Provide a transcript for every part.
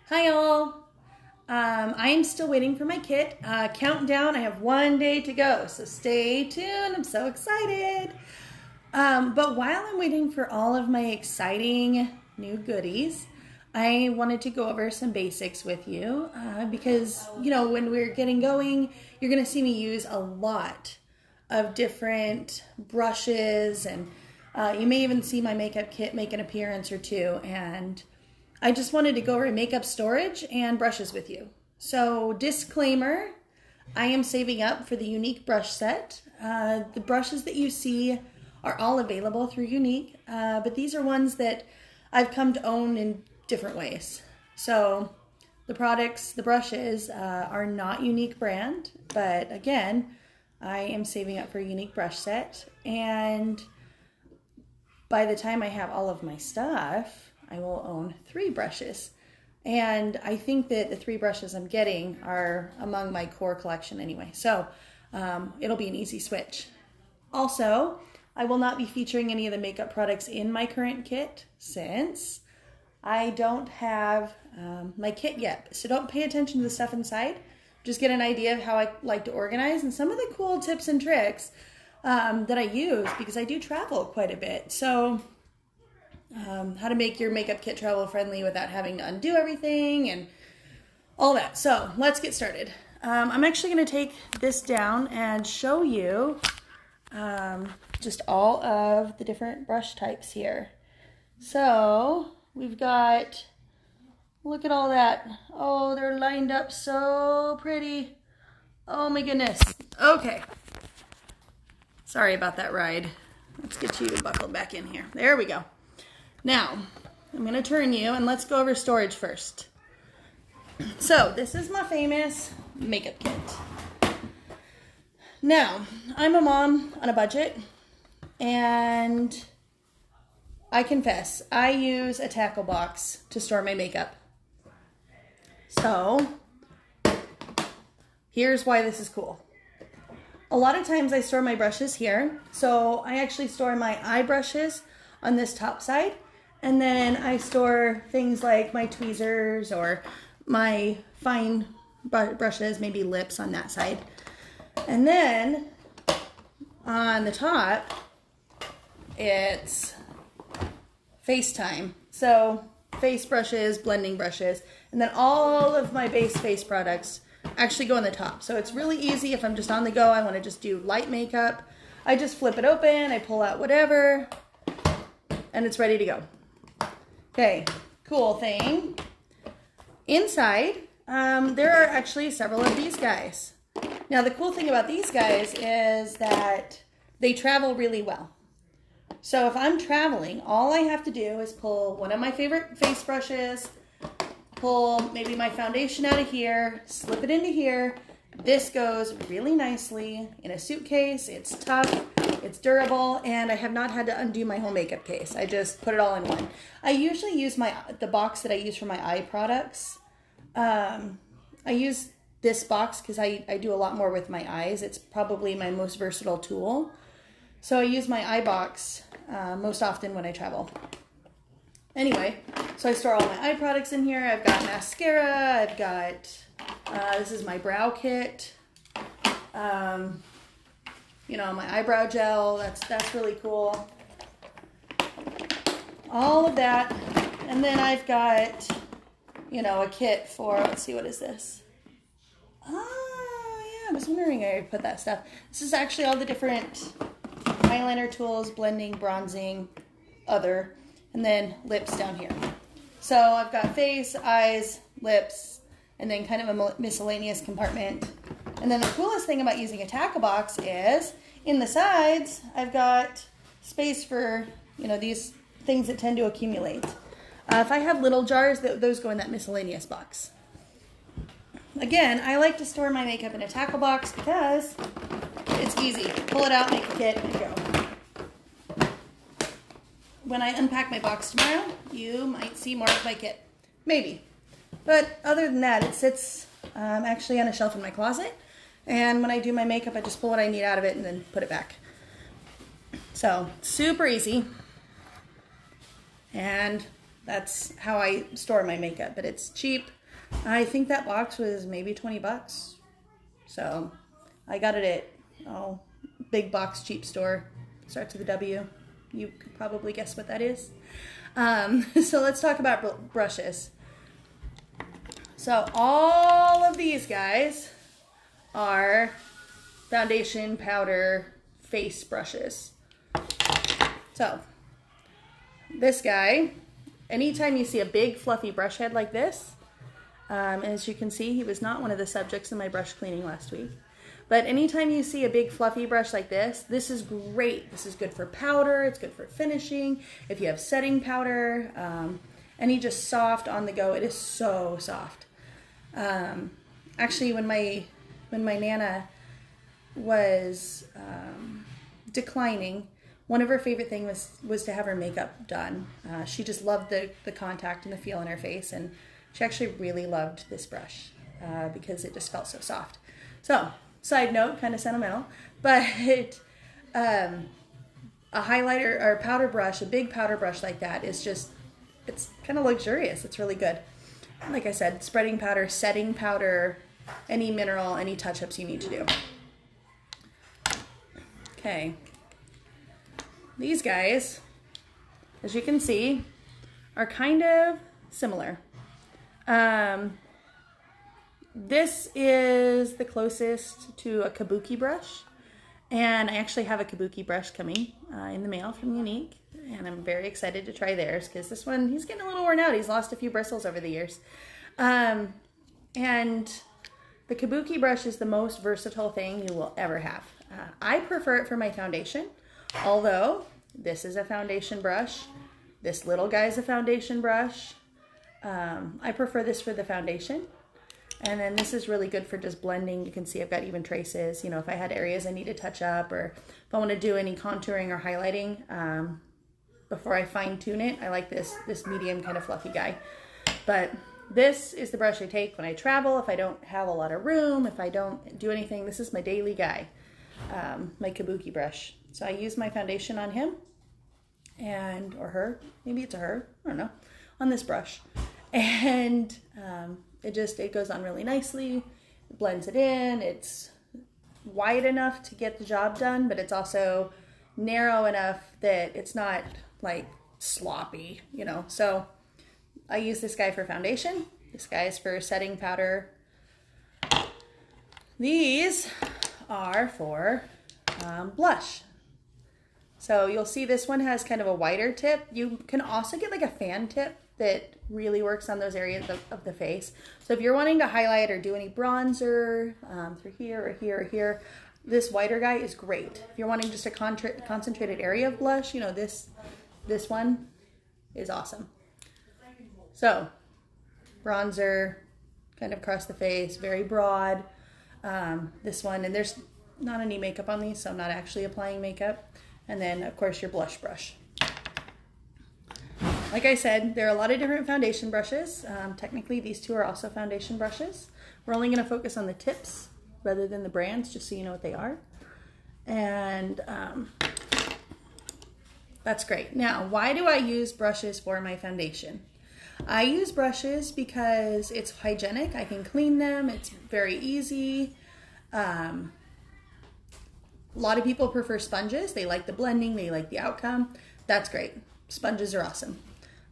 Hi all. I am still waiting for my kit. Countdown, I have 1 day to go, so stay tuned. I'm so excited. But while I'm waiting for all of my exciting new goodies, I wanted to go over some basics with you because, when we're getting going, you're going to see me use a lot of different brushes, and you may even see my makeup kit make an appearance or two. And I just wanted to go over makeup storage and brushes with you. So disclaimer, I am saving up for the Younique brush set. The brushes that you see are all available through Younique, but these are ones that I've come to own in different ways. So the brushes are not Younique brand, but again, I am saving up for a Younique brush set, and by the time I have all of my stuff, I will own 3 brushes. And I think that the 3 brushes I'm getting are among my core collection anyway. So it'll be an easy switch. Also, I will not be featuring any of the makeup products in my current kit since I don't have my kit yet. So don't pay attention to the stuff inside. Just get an idea of how I like to organize and some of the cool tips and tricks that I use because I do travel quite a bit. So how to make your makeup kit travel friendly without having to undo everything and all that. So let's get started. I'm actually going to take this down and show you just all of the different brush types here. So we've got, look at all that. Oh, they're lined up so pretty. Oh my goodness. Okay. Sorry about that ride. Let's get you buckled back in here. There we go. Now, I'm going to turn you and let's go over storage first. So, this is my famous makeup kit. Now, I'm a mom on a budget, and I confess, I use a tackle box to store my makeup. So, here's why this is cool. A lot of times I store my brushes here. So, I actually store my eye brushes on this top side. And then I store things like my tweezers or my fine brushes, maybe lips on that side. And then on the top, it's FaceTime. So face brushes, blending brushes, and then all of my base face products actually go on the top. So it's really easy if I'm just on the go, I want to just do light makeup. I just flip it open, I pull out whatever, and it's ready to go. Okay, cool thing. Inside, there are actually several of these guys. Now, the cool thing about these guys is that they travel really well. So if I'm traveling, all I have to do is pull one of my favorite face brushes, pull maybe my foundation out of here, slip it into here. This goes really nicely in a suitcase. It's tough. It's durable, and I have not had to undo my whole makeup case. I just put it all in one. I usually use the box that I use for my eye products. I use this box because I do a lot more with my eyes. It's probably my most versatile tool. So I use my eye box most often when I travel. Anyway, so I store all my eye products in here. I've got mascara. I've got, this is my brow kit. My eyebrow gel, that's really cool. All of that. And then I've got, a kit for, let's see, what is this? Oh, yeah, I was wondering where I put that stuff. This is actually all the different eyeliner tools, blending, bronzing, other, and then lips down here. So I've got face, eyes, lips, and then kind of a miscellaneous compartment. And then the coolest thing about using a tackle box is in the sides, I've got space for, these things that tend to accumulate. If I have little jars, those go in that miscellaneous box. Again, I like to store my makeup in a tackle box because it's easy. Pull it out, make a kit, and go. When I unpack my box tomorrow, you might see more of my kit. Maybe. But other than that, it sits actually on a shelf in my closet. And when I do my makeup, I just pull what I need out of it and then put it back. So, super easy. And that's how I store my makeup. But it's cheap, I think that box was maybe 20 bucks. So I got it at, big box cheap store. Starts with a W. You could probably guess what that is. So let's talk about brushes. So all of these guys are foundation, powder, face brushes. So this guy, anytime you see a big fluffy brush head like this, as you can see, he was not one of the subjects in my brush cleaning last week. But anytime you see a big fluffy brush like this is great. This is good for powder. It's good for finishing. If you have setting powder, any just soft on the go, it is so soft. Actually, when my Nana was declining, one of her favorite things was to have her makeup done. She just loved the contact and the feel in her face, and she actually really loved this brush because it just felt so soft. So, side note, kind of sentimental, but a highlighter or powder brush, a big powder brush like that is just, it's kind of luxurious. It's really good. Like I said, spreading powder, setting powder, any mineral, any touch-ups you need to do. Okay. These guys, as you can see, are kind of similar. This is the closest to a kabuki brush, and I actually have a kabuki brush coming in the mail from Younique, and I'm very excited to try theirs because this one, he's getting a little worn out. He's lost a few bristles over the years. And the kabuki brush is the most versatile thing you will ever have. I prefer it for my foundation, although this is a foundation brush. This little guy's a foundation brush. I prefer this for the foundation. And then this is really good for just blending. You can see I've got even traces. You know, if I had areas I need to touch up, or if I want to do any contouring or highlighting before I fine tune it, I like this medium kind of fluffy guy. But this is the brush I take when I travel, if I don't have a lot of room, if I don't do anything. This is my daily guy, my kabuki brush. So I use my foundation on him, or her, maybe it's a her, I don't know, on this brush. And it goes on really nicely, it blends it in, it's wide enough to get the job done, but it's also narrow enough that it's not like sloppy, you know. So I use this guy for foundation, this guy is for setting powder. These are for blush. So you'll see this one has kind of a wider tip. You can also get like a fan tip that really works on those areas of the face. So if you're wanting to highlight or do any bronzer through here or here or here, this wider guy is great. If you're wanting just a concentrated area of blush, you know, this one is awesome. So bronzer, kind of across the face, very broad. This one, and there's not any makeup on these, so I'm not actually applying makeup. And then, of course, your blush brush. Like I said, there are a lot of different foundation brushes. Technically, these two are also foundation brushes. We're only going to focus on the tips rather than the brands, just so you know what they are. And that's great. Now, why do I use brushes for my foundation? I use brushes because it's hygienic. I can clean them. It's very easy. A lot of people prefer sponges. They like the blending. They like the outcome. That's great. Sponges are awesome.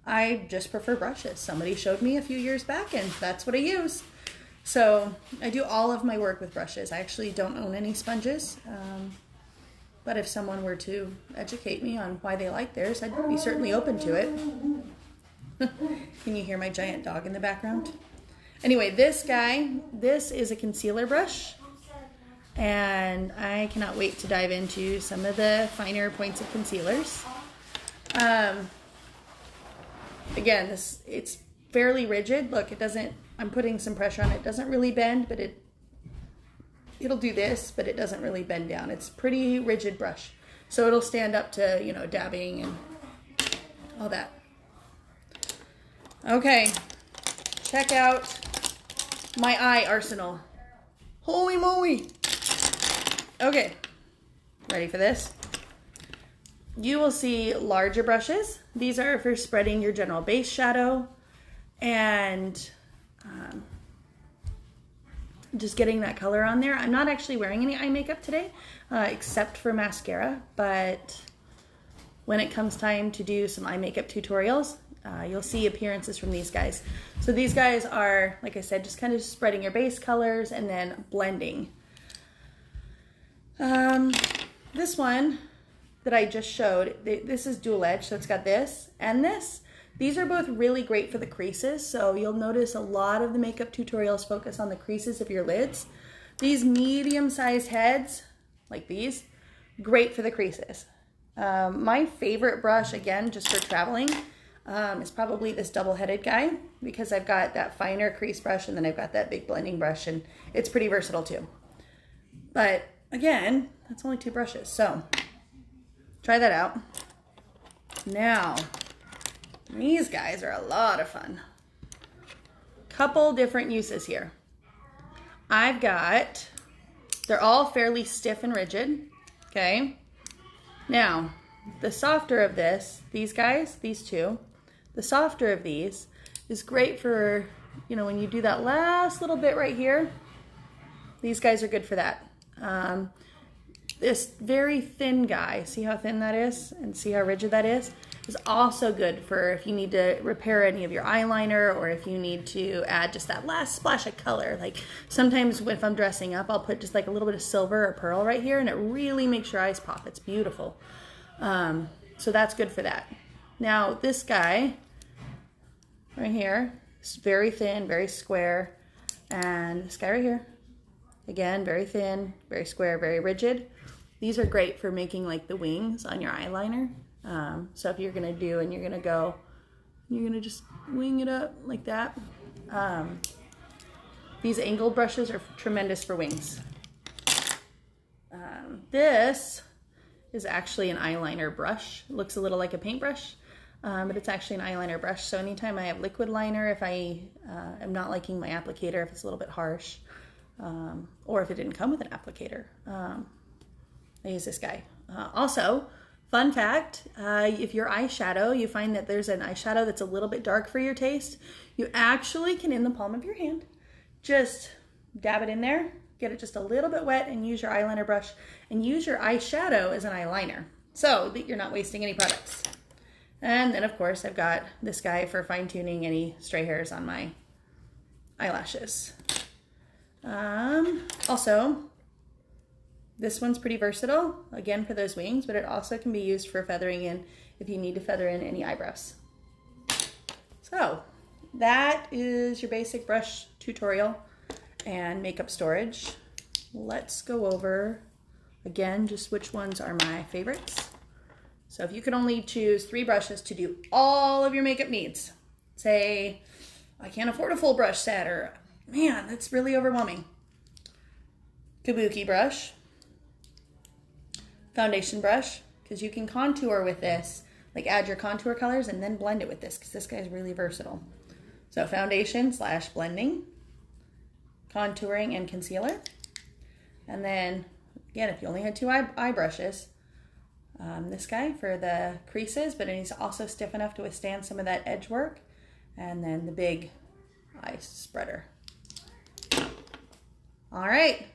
I just prefer brushes. Somebody showed me a few years back, and that's what I use. So I do all of my work with brushes. I actually don't own any sponges. But if someone were to educate me on why they like theirs, I'd be certainly open to it. Can you hear my giant dog in the background? Anyway, this guy, this is a concealer brush. And I cannot wait to dive into some of the finer points of concealers. Again, it's fairly rigid. Look, it doesn't, I'm putting some pressure on it. It doesn't really bend, but it'll do this, but it doesn't really bend down. It's pretty rigid brush. So it'll stand up to, you know, dabbing and all that. Okay, check out my eye arsenal. Holy moly. Okay, ready for this? You will see larger brushes. These are for spreading your general base shadow. And just getting that color on there. I'm not actually wearing any eye makeup today, except for mascara, but when it comes time to do some eye makeup tutorials, you'll see appearances from these guys. So these guys are, like I said, just kind of spreading your base colors and then blending. This one that I just showed, this is dual edge, so it's got this and this. These are both really great for the creases, so you'll notice a lot of the makeup tutorials focus on the creases of your lids. These medium-sized heads, like these, great for the creases. My favorite brush, again, just for traveling, is probably this double-headed guy, because I've got that finer crease brush and then I've got that big blending brush, and it's pretty versatile too. But again, that's only 2 brushes, so try that out. Now, these guys are a lot of fun. Couple different uses here. They're all fairly stiff and rigid, okay? Now, the softer of these guys, these two, the softer of these is great for, when you do that last little bit right here, these guys are good for that. This very thin guy, see how thin that is and see how rigid that is also good for if you need to repair any of your eyeliner, or if you need to add just that last splash of color. Like sometimes if I'm dressing up, I'll put just like a little bit of silver or pearl right here, and it really makes your eyes pop. It's beautiful. So that's good for that. Now this guy right here is very thin, very square, and this guy right here, again, very thin, very square, very rigid. These are great for making like the wings on your eyeliner. So if you're gonna you're gonna just wing it up like that. These angled brushes are tremendous for wings. This is actually an eyeliner brush. It looks a little like a paintbrush, but it's actually an eyeliner brush. So anytime I have liquid liner, if I am not liking my applicator, if it's a little bit harsh, or if it didn't come with an applicator, I use this guy. Also, fun fact, if your eyeshadow, you find that there's an eyeshadow that's a little bit dark for your taste, you actually can, in the palm of your hand, just dab it in there, get it just a little bit wet, and use your eyeliner brush, and use your eyeshadow as an eyeliner, so that you're not wasting any products. And then, of course, I've got this guy for fine-tuning any stray hairs on my eyelashes. Also, this one's pretty versatile, again for those wings, but it also can be used for feathering in if you need to feather in any eyebrows. So that is your basic brush tutorial and makeup storage. Let's go over again just which ones are my favorites. So if you could only choose 3 brushes to do all of your makeup needs, say I can't afford a full brush set, or man, that's really overwhelming. Kabuki brush, foundation brush, because you can contour with this, like add your contour colors and then blend it with this, because this guy's really versatile. So foundation / blending, contouring and concealer. And then again, if you only had 2 eye brushes, this guy for the creases, but he's also stiff enough to withstand some of that edge work. And then the big eye spreader. All right.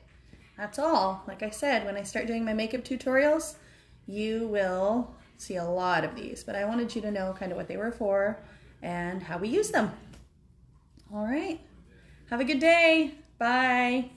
That's all. Like I said, when I start doing my makeup tutorials, you will see a lot of these, but I wanted you to know kind of what they were for and how we use them. All right. Have a good day. Bye.